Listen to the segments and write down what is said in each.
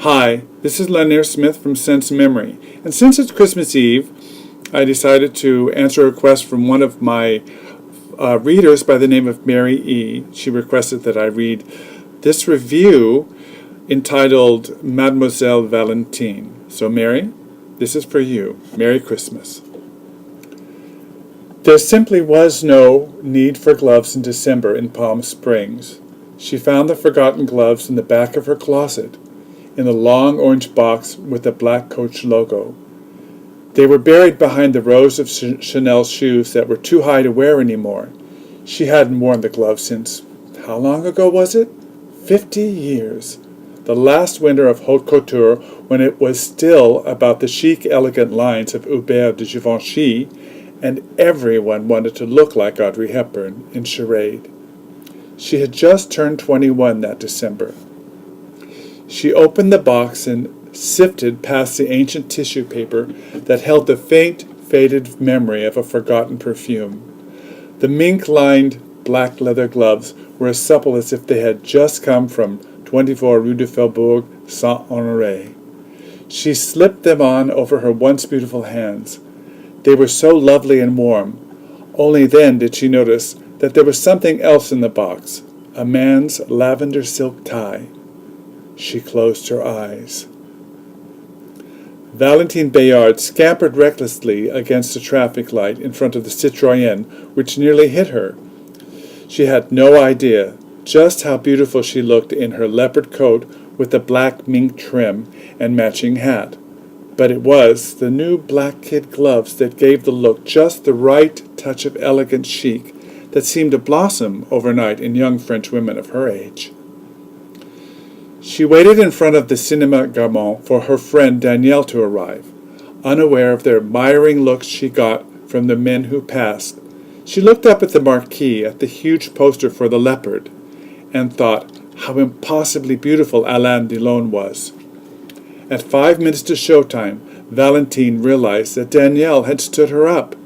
Hi, this is Lanier Smith from Sense Memory, and since it's Christmas Eve, I decided to answer a request from one of my readers by the name of Mary E. She requested that I read this review entitled Mademoiselle Valentine. So Mary, this is for you. Merry Christmas. There simply was no need for gloves in December in Palm Springs. She found the forgotten gloves in the back of her closet, in the long orange box with the black Coach logo. They were buried behind the rows of Chanel shoes that were too high to wear anymore. She hadn't worn the gloves since, how long ago was it? 50 years. The last winter of haute couture, when it was still about the chic, elegant lines of Hubert de Givenchy, and everyone wanted to look like Audrey Hepburn in Charade. She had just turned 21 that December. She opened the box and sifted past the ancient tissue paper that held the faint, faded memory of a forgotten perfume. The mink-lined black leather gloves were as supple as if they had just come from 24 Rue du Faubourg Saint-Honoré. She slipped them on over her once beautiful hands. They were so lovely and warm. Only then did she notice that there was something else in the box, a man's lavender silk tie. She closed her eyes. Valentine Bayard scampered recklessly against a traffic light in front of the Citroën, which nearly hit her. She had no idea just how beautiful she looked in her leopard coat with the black mink trim and matching hat. But it was the new black kid gloves that gave the look just the right touch of elegant chic that seemed to blossom overnight in young French women of her age. She waited in front of the Cinéma Gaumont for her friend Danielle to arrive. Unaware of the admiring looks she got from the men who passed, she looked up at the marquee at the huge poster for the leopard, and thought how impossibly beautiful Alain Delon was. At 5 minutes to showtime, Valentine realized that Danielle had stood her up.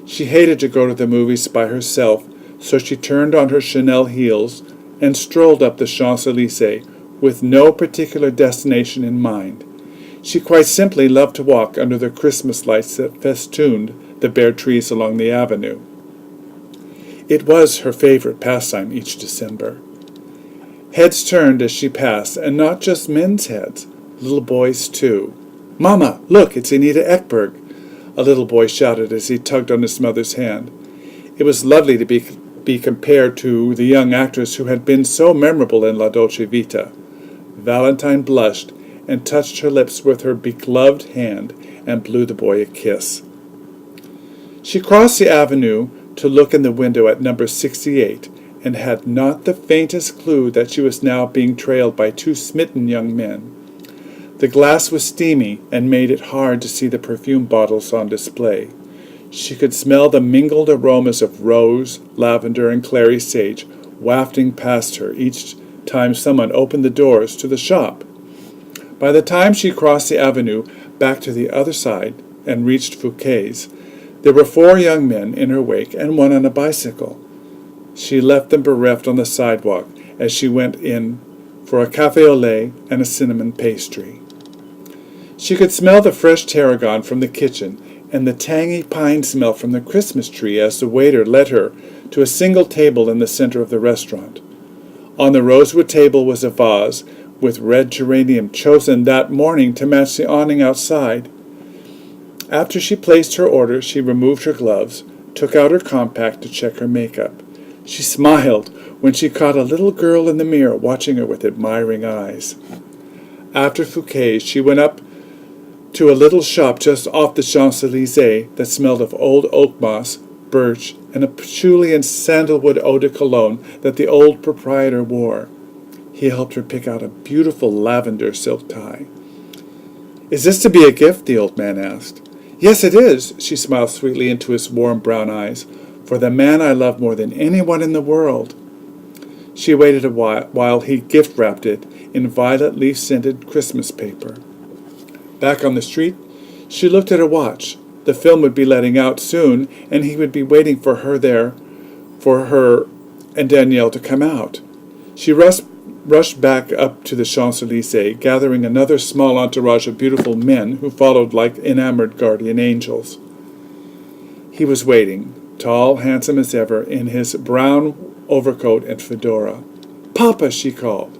She hated to go to the movies by herself, so she turned on her Chanel heels and strolled up the Champs-Élysées with no particular destination in mind. She quite simply loved to walk under the Christmas lights that festooned the bare trees along the avenue. It was her favorite pastime each December. Heads turned as she passed, and not just men's heads, little boys too. "Mama, look, it's Anita Ekberg," a little boy shouted as he tugged on his mother's hand. It was lovely to be compared to the young actress who had been so memorable in La Dolce Vita. Valentine blushed and touched her lips with her begloved hand and blew the boy a kiss. She crossed the avenue to look in the window at number 68 and had not the faintest clue that she was now being trailed by two smitten young men. The glass was steamy and made it hard to see the perfume bottles on display. She could smell the mingled aromas of rose, lavender, and clary sage wafting past her each time someone opened the doors to the shop. By the time she crossed the avenue back to the other side and reached Fouquet's, there were 4 young men in her wake and one on a bicycle. She left them bereft on the sidewalk as she went in for a café au lait and a cinnamon pastry. She could smell the fresh tarragon from the kitchen and the tangy pine smell from the Christmas tree as the waiter led her to a single table in the center of the restaurant. On the rosewood table was a vase with red geranium chosen that morning to match the awning outside. After she placed her order, she removed her gloves, took out her compact to check her makeup. She smiled when she caught a little girl in the mirror watching her with admiring eyes. After Fouquet's, she went up to a little shop just off the Champs-Élysées that smelled of old oak moss, birch, and a patchouli and sandalwood eau de cologne that the old proprietor wore. He helped her pick out a beautiful lavender silk tie. "Is this to be a gift?" the old man asked. "Yes, it is," she smiled sweetly into his warm brown eyes, "for the man I love more than anyone in the world." She waited a while he gift-wrapped it in violet leaf-scented Christmas paper. Back on the street, she looked at her watch. The film would be letting out soon, and he would be waiting for her and Danielle to come out. She rushed back up to the Champs-Élysées, gathering another small entourage of beautiful men who followed like enamored guardian angels. He was waiting, tall, handsome as ever, in his brown overcoat and fedora. "Papa!" she called.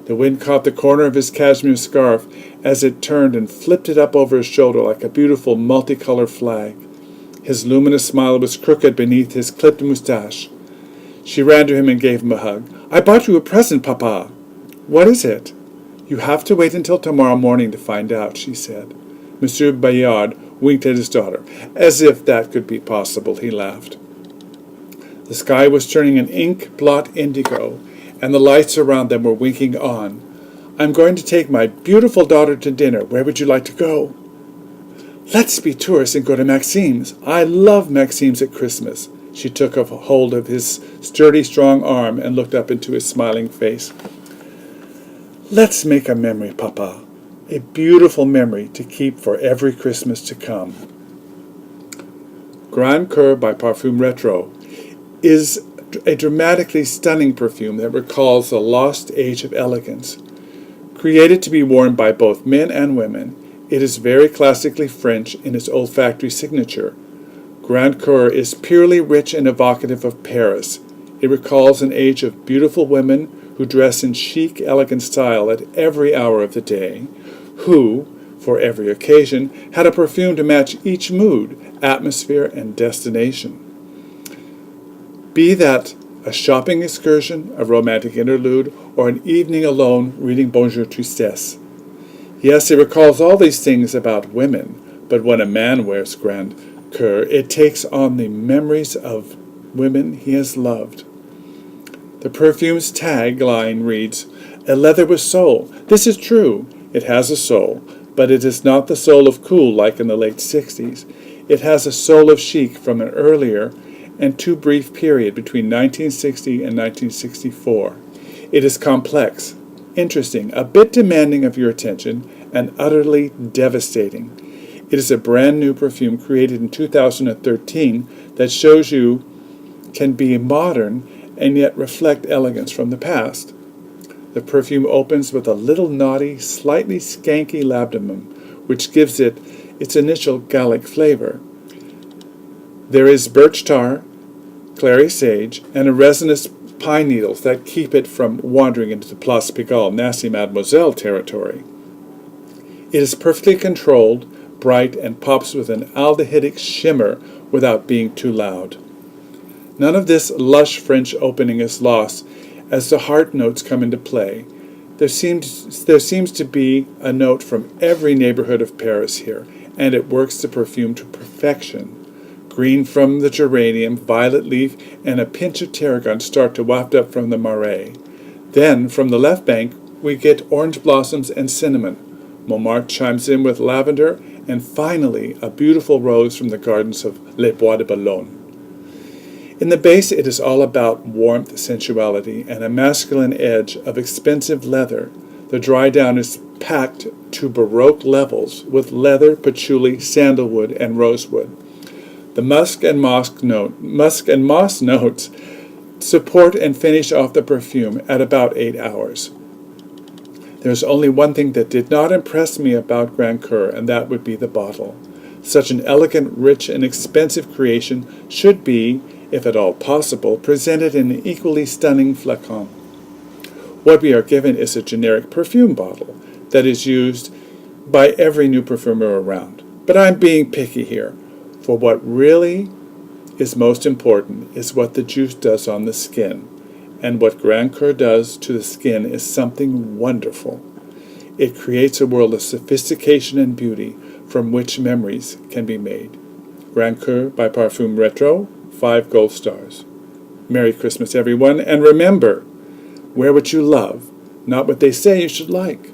The wind caught the corner of his cashmere scarf as it turned and flipped it up over his shoulder like a beautiful multicolored flag. His luminous smile was crooked beneath his clipped moustache. She ran to him and gave him a hug. "I bought you a present, Papa." "What is it?" "You have to wait until tomorrow morning to find out," she said. Monsieur Bayard winked at his daughter. "As if that could be possible," he laughed. The sky was turning an ink blot indigo, and the lights around them were winking on. "I'm going to take my beautiful daughter to dinner. Where would you like to go?" "Let's be tourists and go to Maxime's. I love Maxime's at Christmas." She took a hold of his sturdy, strong arm and looked up into his smiling face. "Let's make a memory, Papa. A beautiful memory to keep for every Christmas to come." Grand Cuir by Parfum Retro is a dramatically stunning perfume that recalls the lost age of elegance. Created to be worn by both men and women, it is very classically French in its olfactory signature. Grand Cuir is purely rich and evocative of Paris. It recalls an age of beautiful women who dress in chic, elegant style at every hour of the day, who, for every occasion, had a perfume to match each mood, atmosphere, and destination. Be that a shopping excursion, a romantic interlude, or an evening alone reading Bonjour Tristesse. Yes, it recalls all these things about women, but when a man wears Grand Cuir, it takes on the memories of women he has loved. The perfume's tagline reads, "A leather with soul." This is true. It has a soul, but it is not the soul of cool like in the late 60s. It has a soul of chic from an earlier and too brief period between 1960 and 1964. It is complex, interesting, a bit demanding of your attention, and utterly devastating. It is a brand new perfume created in 2013 that shows you can be modern and yet reflect elegance from the past. The perfume opens with a little naughty, slightly skanky labdanum, which gives it its initial Gallic flavor. There is birch tar, clary sage, and a resinous pine needles that keep it from wandering into the Place Pigalle, nasty Mademoiselle territory. It is perfectly controlled, bright, and pops with an aldehydic shimmer without being too loud. None of this lush French opening is lost as the heart notes come into play. There seems to be a note from every neighborhood of Paris here, and it works the perfume to perfection. Green from the geranium, violet leaf, and a pinch of tarragon start to waft up from the marais. Then, from the left bank, we get orange blossoms and cinnamon. Montmartre chimes in with lavender, and finally, a beautiful rose from the gardens of Les Bois de Boulogne. In the base, it is all about warmth, sensuality, and a masculine edge of expensive leather. The dry down is packed to Baroque levels with leather, patchouli, sandalwood, and rosewood. The musk and moss notes support and finish off the perfume at about 8 hours. There's only one thing that did not impress me about Grand Cuir, and that would be the bottle. Such an elegant, rich, and expensive creation should be, if at all possible, presented in an equally stunning flacon. What we are given is a generic perfume bottle that is used by every new perfumer around. But I'm being picky here. For what really is most important is what the juice does on the skin, and what Grand Cuir does to the skin is something wonderful. It creates a world of sophistication and beauty from which memories can be made. Grand Cuir by Parfum Retro, 5 gold stars. Merry Christmas, everyone, and remember, wear what you love, not what they say you should like.